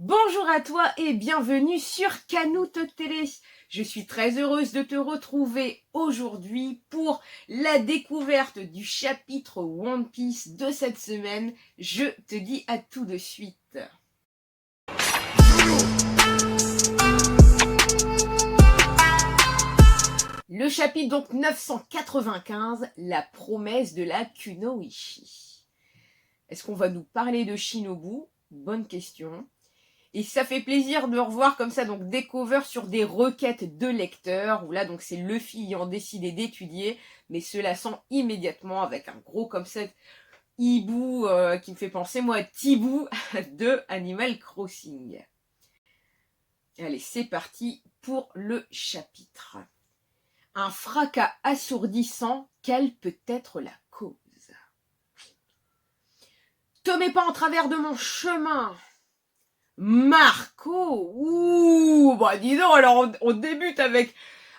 Bonjour à toi et bienvenue sur Canoute Télé. Je suis très heureuse de te retrouver aujourd'hui pour la découverte du chapitre One Piece de cette semaine. Je te dis à tout de suite. Le chapitre donc 995, la promesse de la Kunoichi. Est-ce qu'on va nous parler de Shinobu? Bonne question. Et ça fait plaisir de revoir comme ça donc des covers sur des requêtes de lecteurs, où là donc c'est Luffy ayant décidé d'étudier, mais cela sent immédiatement avec un gros comme ça hibou qui me fait penser moi à Tibou de Animal Crossing. Allez, c'est parti pour le chapitre. Un fracas assourdissant, quelle peut être la cause? Te mets pas en travers de mon chemin! Marco, ouh, bah dis donc, alors on débute avec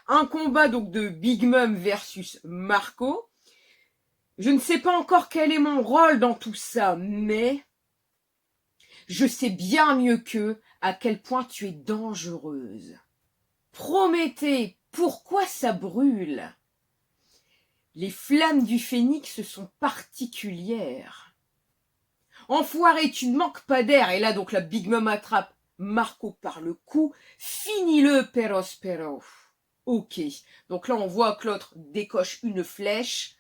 un combat donc de Big Mom versus Marco. Je ne sais pas encore quel est mon rôle dans tout ça, mais je sais bien mieux qu'eux à quel point tu es dangereuse. Prométhée, pourquoi ça brûle? Les flammes du phénix sont particulières. Enfoiré, tu ne manques pas d'air. Et là, donc, la Big Mom attrape Marco par le cou. Finis-le, Perospero. Ok. Donc là, on voit que l'autre décoche une flèche.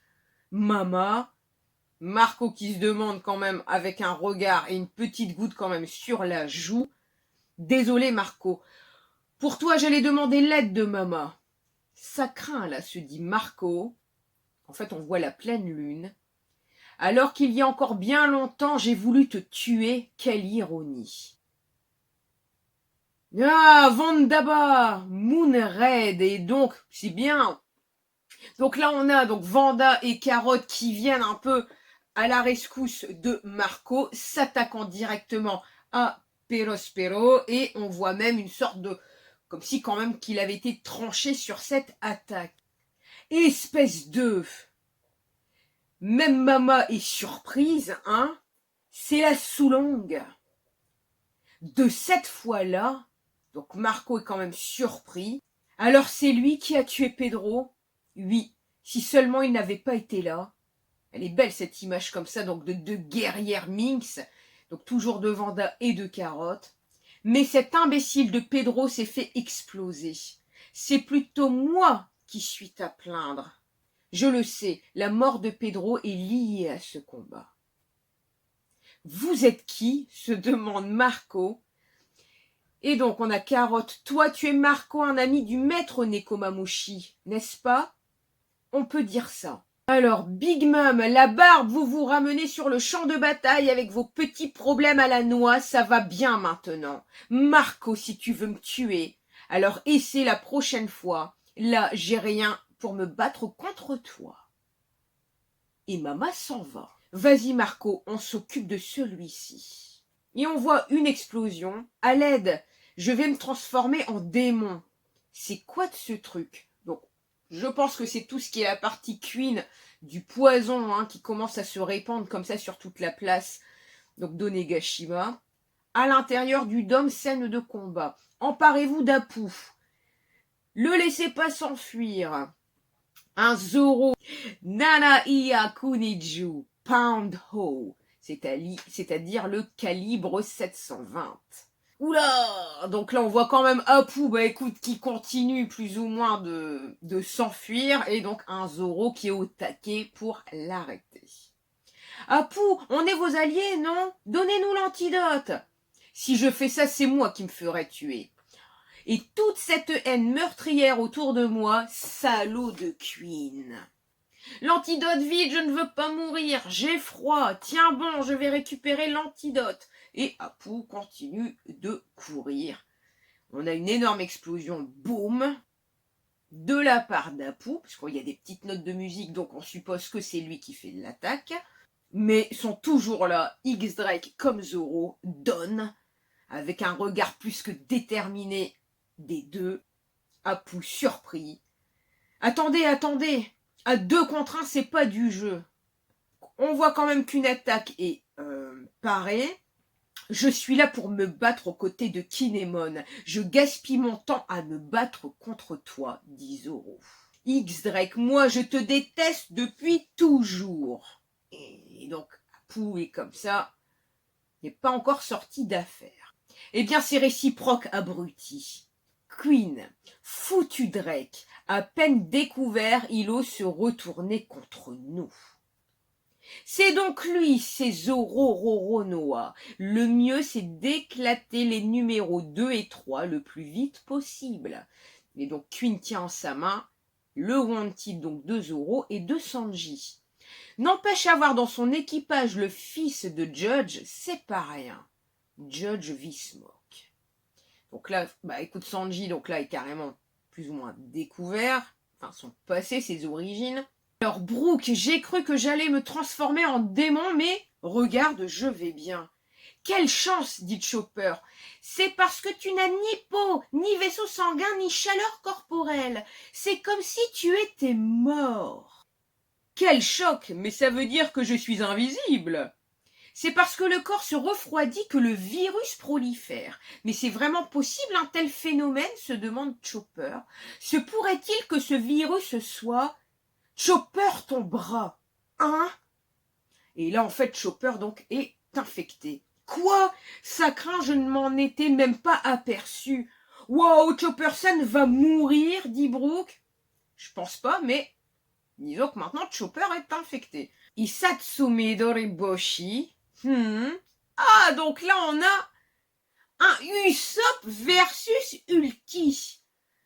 Mama. Marco qui se demande quand même avec un regard et une petite goutte quand même sur la joue. Désolé, Marco. Pour toi, j'allais demander l'aide de Mama. Ça craint, là, se dit Marco. En fait, on voit la pleine lune. Alors qu'il y a encore bien longtemps, j'ai voulu te tuer, quelle ironie. Ah, Vandaba, Moonred, et donc, c'est bien. Donc là, on a donc Vanda et Carotte qui viennent un peu à la rescousse de Marco, s'attaquant directement à Perospero, et on voit même une sorte de... comme si quand même qu'il avait été tranché sur cette attaque. Espèce de... Même Mama est surprise, hein? C'est la Soulongue. De cette fois-là, donc Marco est quand même surpris. Alors c'est lui qui a tué Pedro? Oui, si seulement il n'avait pas été là. Elle est belle cette image comme ça, donc de deux guerrières minx, donc toujours de Vanda et de Carotte. Mais cet imbécile de Pedro s'est fait exploser. C'est plutôt moi qui suis à plaindre. Je le sais, la mort de Pedro est liée à ce combat. Vous êtes qui? Se demande Marco. Et donc on a Carotte. Toi tu es Marco, un ami du maître Nekomamushi, n'est-ce pas? On peut dire ça. Alors Big Mom, la barbe, vous vous ramenez sur le champ de bataille avec vos petits problèmes à la noix, ça va bien maintenant. Marco, si tu veux me tuer, alors essaie la prochaine fois. Là, j'ai rien pour me battre contre toi. Et Mama s'en va. Vas-y Marco, on s'occupe de celui-ci. Et on voit une explosion. À l'aide, je vais me transformer en démon. C'est quoi de ce truc? Donc, je pense que c'est tout ce qui est la partie queen du poison qui commence à se répandre comme ça sur toute la place donc d'Onegashima. À l'intérieur du dôme, scène de combat. Emparez-vous d'Apu. Le laissez pas s'enfuir. Un Zoro. Nana Iya Kuniju. Pound Ho. C'est-à-dire le calibre 720. Oula! Donc là, on voit quand même Apu, bah écoute, qui continue plus ou moins de s'enfuir, et donc un Zoro qui est au taquet pour l'arrêter. Apu, on est vos alliés, non? Donnez-nous l'antidote! Si je fais ça, c'est moi qui me ferai tuer. Et toute cette haine meurtrière autour de moi, salaud de Queen. L'antidote vide, je ne veux pas mourir, j'ai froid, tiens bon, je vais récupérer l'antidote. Et Apu continue de courir. On a une énorme explosion, boum, de la part d'Apu, parce qu'il y a des petites notes de musique, donc on suppose que c'est lui qui fait l'attaque. Mais sont toujours là, X-Drake comme Zoro, Don, avec un regard plus que déterminé des deux. Apu surpris. Attendez, à 2 contre 1, c'est pas du jeu. On voit quand même qu'une attaque est parée. Je suis là pour me battre aux côtés de Kinemon. Je gaspille mon temps à me battre contre toi, dit Zoro. X-Drake, moi je te déteste depuis toujours. Et donc, Apu est comme ça, n'est pas encore sorti d'affaire. Eh bien, c'est réciproque, abruti. Queen, foutu Drake, à peine découvert, il ose se retourner contre nous. C'est donc lui, c'est Zoro Roronoa. Le mieux, c'est d'éclater les numéros 2 et 3 le plus vite possible. Et donc, Queen tient en sa main le Wanted donc de Zoro et de Sanji. N'empêche avoir dans son équipage le fils de Judge, c'est pas rien. Judge Vismok. Donc là, écoute, Sanji, donc là, est carrément plus ou moins découvert. Enfin, son passé, ses origines. Alors, Brook, j'ai cru que j'allais me transformer en démon, mais regarde, je vais bien. Quelle chance, dit Chopper. C'est parce que tu n'as ni peau, ni vaisseau sanguin, ni chaleur corporelle. C'est comme si tu étais mort. Quel choc, mais ça veut dire que je suis invisible. C'est parce que le corps se refroidit que le virus prolifère. Mais c'est vraiment possible un tel phénomène, se demande Chopper. Se pourrait-il que ce virus soit Chopper, ton bras, hein? Et là, en fait, Chopper, donc, est infecté. Quoi? Ça craint, je ne m'en étais même pas aperçu. Wow, Chopperson va mourir, dit Brook. Je pense pas, mais disons que maintenant, Chopper est infecté. Isatsume Doriboshi. Ah, donc là, on a un Usopp versus Ulti.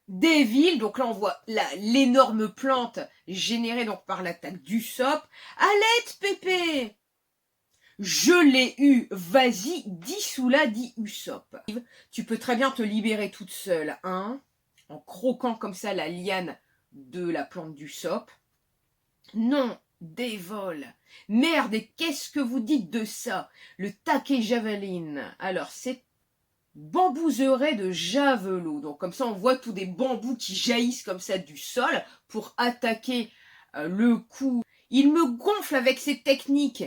Devil, donc là on voit l'énorme plante générée donc par l'attaque d'Usopp. À l'aide, Pépé! Je l'ai eu, vas-y, dissous-la, dit Usopp. Tu peux très bien te libérer toute seule, hein, en croquant comme ça la liane de la plante d'Usopp. Non, Devil. Merde, et qu'est-ce que vous dites de ça? Le taquet javeline. Alors, c'est bambouserait de javelot. Donc comme ça, on voit tous des bambous qui jaillissent comme ça du sol pour attaquer le coup. Il me gonfle avec ses techniques.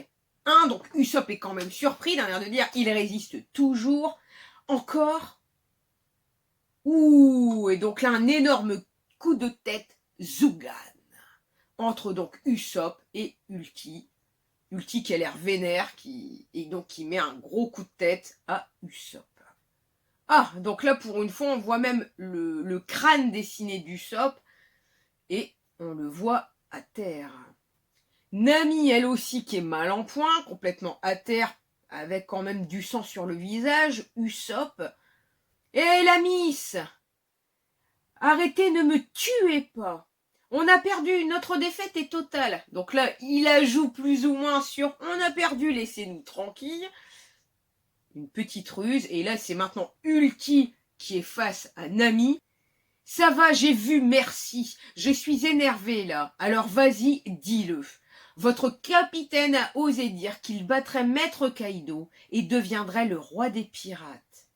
Donc Usopp est quand même surpris d'un air de dire il résiste toujours. Encore. Et donc là, un énorme coup de tête, Zugan. Entre donc Usopp et Ulti. Ulti qui a l'air vénère, qui met un gros coup de tête à Usopp. Donc là, pour une fois, on voit même le crâne dessiné d'Usopp et on le voit à terre. Nami, elle aussi, qui est mal en point, complètement à terre, avec quand même du sang sur le visage. Usopp. Et la Miss, arrêtez, ne me tuez pas. On a perdu, notre défaite est totale. Donc là, il ajoute plus ou moins sur on a perdu, laissez-nous tranquilles. Une petite ruse, et là c'est maintenant Ulti qui est face à Nami. Ça va, j'ai vu, merci. Je suis énervé là. Alors vas-y, dis-le. Votre capitaine a osé dire qu'il battrait Maître Kaido et deviendrait le roi des pirates.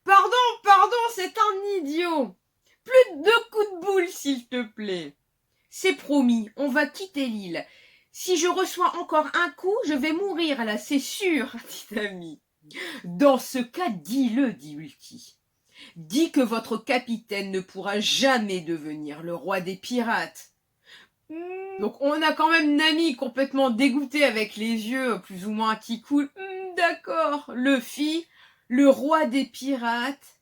Pardon, c'est un idiot. Plus de 2 coups de boule, s'il te plaît. C'est promis, on va quitter l'île. Si je reçois encore un coup, je vais mourir là, c'est sûr, dit Nami. Dans ce cas, dis-le, dit Ulti. Dis que votre capitaine ne pourra jamais devenir le roi des pirates. Donc on a quand même Nami complètement dégoûtée avec les yeux plus ou moins qui coulent. D'accord, Luffy, le roi des pirates.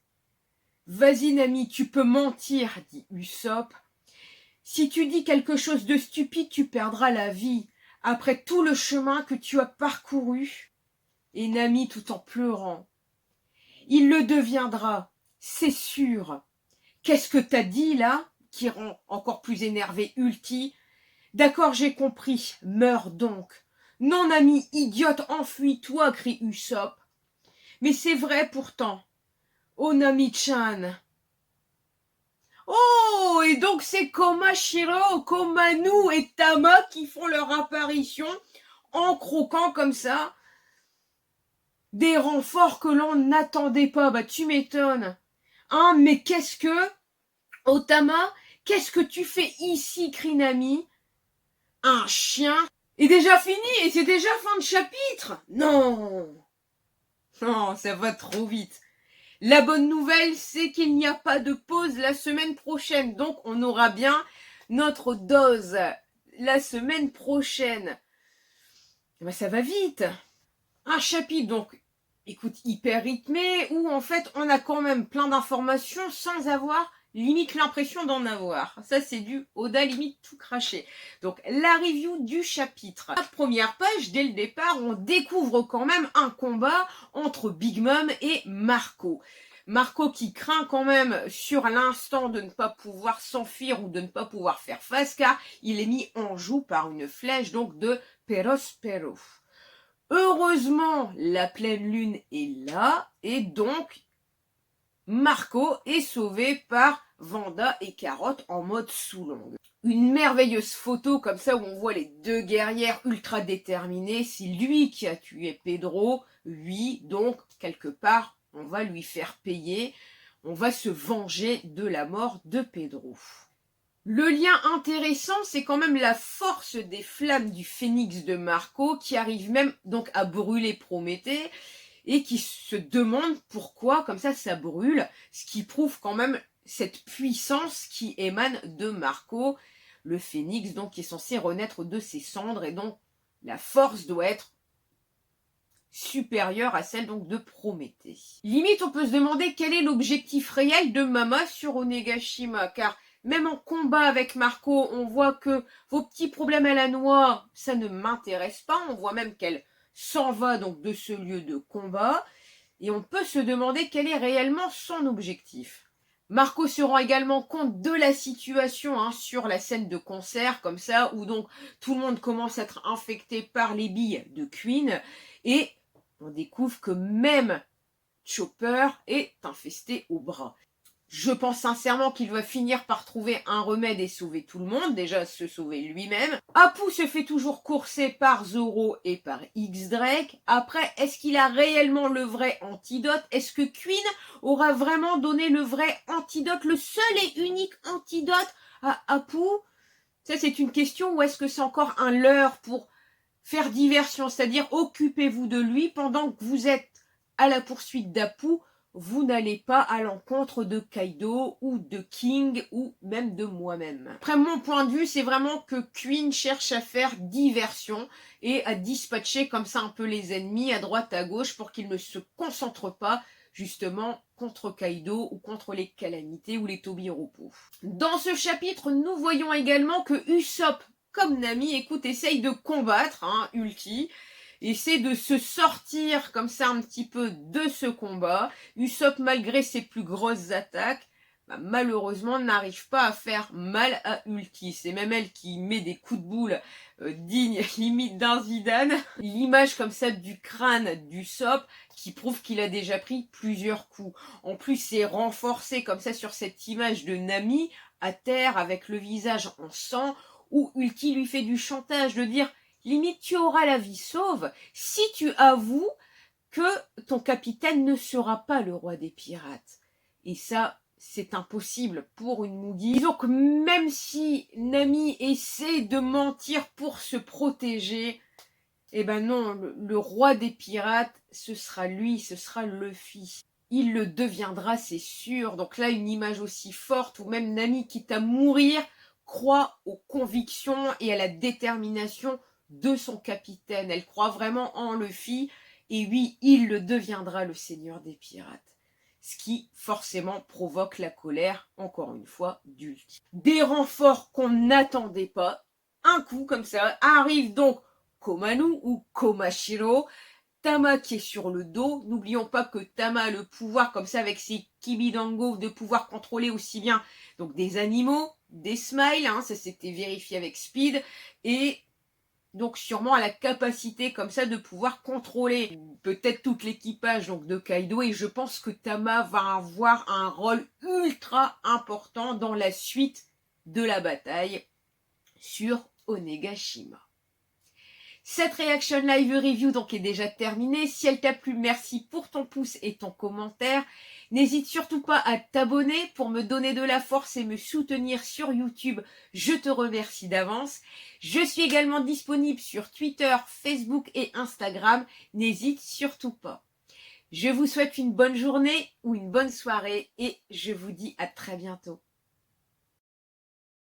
Vas-y Nami, tu peux mentir, dit Usopp. Si tu dis quelque chose de stupide, tu perdras la vie. Après tout le chemin que tu as parcouru. Et Nami tout en pleurant. Il le deviendra, c'est sûr. Qu'est-ce que t'as dit là? Qui rend encore plus énervé Ulti. D'accord, j'ai compris. Meurs donc. Non, Nami, idiote, enfuis-toi, crie Usopp. Mais c'est vrai pourtant. Oh, Nami-chan. Oh, et donc c'est Komashiro, Komanu et Tama qui font leur apparition en croquant comme ça des renforts que l'on n'attendait pas. Tu m'étonnes. Mais qu'est-ce que... Oh, Tama, qu'est-ce que tu fais ici, crie Nami? Un chien est déjà fini et c'est déjà fin de chapitre. Non. Non, ça va trop vite. La bonne nouvelle, c'est qu'il n'y a pas de pause la semaine prochaine. Donc, on aura bien notre dose la semaine prochaine. Ben, ça va vite. Un chapitre, donc, écoute, hyper rythmé, où en fait, on a quand même plein d'informations sans avoir limite l'impression d'en avoir. Ça, c'est du Oda limite tout craché. Donc, la review du chapitre. La première page, dès le départ, on découvre quand même un combat entre Big Mom et Marco. Marco qui craint quand même sur l'instant de ne pas pouvoir s'enfuir ou de ne pas pouvoir faire face, car il est mis en joue par une flèche donc de Perospero. Heureusement, la pleine lune est là et donc Marco est sauvé par Vanda et Carotte en mode sous-longue. Une merveilleuse photo comme ça où on voit les deux guerrières ultra déterminées. C'est lui qui a tué Pedro, oui, donc quelque part on va lui faire payer, on va se venger de la mort de Pedro. Le lien intéressant, c'est quand même la force des flammes du phénix de Marco qui arrive même donc à brûler Prométhée et qui se demande pourquoi comme ça brûle, ce qui prouve quand même cette puissance qui émane de Marco, le phénix donc qui est censé renaître de ses cendres et donc la force doit être supérieure à celle donc de Prométhée. Limite, on peut se demander quel est l'objectif réel de Mama sur Onegashima, car même en combat avec Marco, on voit que vos petits problèmes à la noix, ça ne m'intéresse pas. On voit même qu'elle s'en va donc de ce lieu de combat. Et on peut se demander quel est réellement son objectif. Marco se rend également compte de la situation sur la scène de concert, comme ça, où donc tout le monde commence à être infecté par les billes de Queen. Et on découvre que même Chopper est infesté au bras. Je pense sincèrement qu'il va finir par trouver un remède et sauver tout le monde, déjà se sauver lui-même. Apu se fait toujours courser par Zoro et par X-Drake. Après, est-ce qu'il a réellement le vrai antidote? Est-ce que Queen aura vraiment donné le vrai antidote, le seul et unique antidote à Apu? Ça, c'est une question, ou est-ce que c'est encore un leurre pour faire diversion? C'est-à-dire, occupez-vous de lui pendant que vous êtes à la poursuite d'Apu. Vous n'allez pas à l'encontre de Kaido ou de King ou même de moi-même. Après, mon point de vue, c'est vraiment que Queen cherche à faire diversion et à dispatcher comme ça un peu les ennemis à droite à gauche pour qu'ils ne se concentrent pas justement contre Kaido ou contre les calamités ou les Tobiropo. Dans ce chapitre, nous voyons également que Usopp, comme Nami, écoute, essaye de combattre Ulti, essaie de se sortir comme ça un petit peu de ce combat. Usopp, malgré ses plus grosses attaques, malheureusement n'arrive pas à faire mal à Ulti. C'est même elle qui met des coups de boule dignes limite d'un Zidane. L'image comme ça du crâne d'Usopp qui prouve qu'il a déjà pris plusieurs coups. En plus, c'est renforcé comme ça sur cette image de Nami à terre avec le visage en sang où Ulti lui fait du chantage de dire limite, tu auras la vie sauve si tu avoues que ton capitaine ne sera pas le roi des pirates. Et ça, c'est impossible pour une Mugi. Donc, même si Nami essaie de mentir pour se protéger, eh ben non, le roi des pirates, ce sera lui, ce sera Luffy. Il le deviendra, c'est sûr. Donc là, une image aussi forte où même Nami, quitte à mourir, croit aux convictions et à la détermination de son capitaine. Elle croit vraiment en Luffy et oui, il le deviendra le seigneur des pirates. Ce qui forcément provoque la colère, encore une fois, d'Ulti. Des renforts qu'on n'attendait pas, un coup comme ça, arrive donc Komanu ou Komashiro, Tama qui est sur le dos. N'oublions pas que Tama a le pouvoir, comme ça, avec ses Kibidango, de pouvoir contrôler aussi bien donc des animaux, des smiles, ça s'était vérifié avec Speed, et donc sûrement à la capacité comme ça de pouvoir contrôler peut-être tout l'équipage donc de Kaido, et je pense que Tama va avoir un rôle ultra important dans la suite de la bataille sur Onegashima. Cette Reaction Live Review donc est déjà terminée. Si elle t'a plu, merci pour ton pouce et ton commentaire. N'hésite surtout pas à t'abonner pour me donner de la force et me soutenir sur YouTube. Je te remercie d'avance. Je suis également disponible sur Twitter, Facebook et Instagram. N'hésite surtout pas. Je vous souhaite une bonne journée ou une bonne soirée et je vous dis à très bientôt.